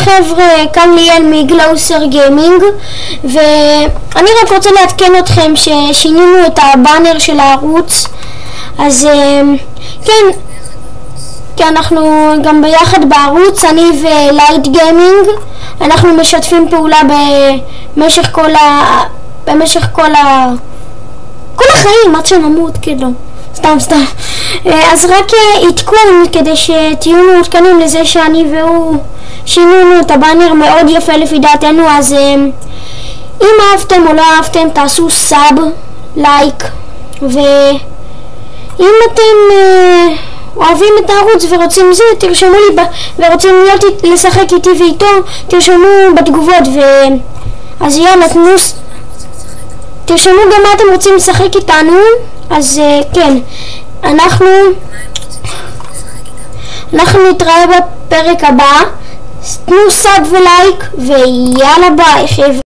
חבר'ה, כאן ליאל מגלאוסר גיימינג, ואני רק רוצה לעדכן אתכם ששינינו את הבאנר של הערוץ. אז כן, כי אנחנו גם ביחד בערוץ, אני ולייט גיימינג, אנחנו משתפים פעולה במשך כל החיים עד שנמות, כאילו. סתם. אז רק עדכון כדי שתהיו מעודכנים לזה שאני והוא שינינו את הבאנר מאוד יפה לפי דעתנו. אז אם אהבתם או לא אהבתם, תעשו סאב, לייק, ואם אתם אוהבים את הערוץ ורוצים זה, תרשמו לי ורוצים לשחק איתי ואיתו, תרשמו בתגובות. אז יאללה, תרשמו גם מה אתם רוצים לשחק איתנו. אז כן, אנחנו נתראה בפרק הבא. תנו סאב ולייק ויאללה ביי חבר'ה.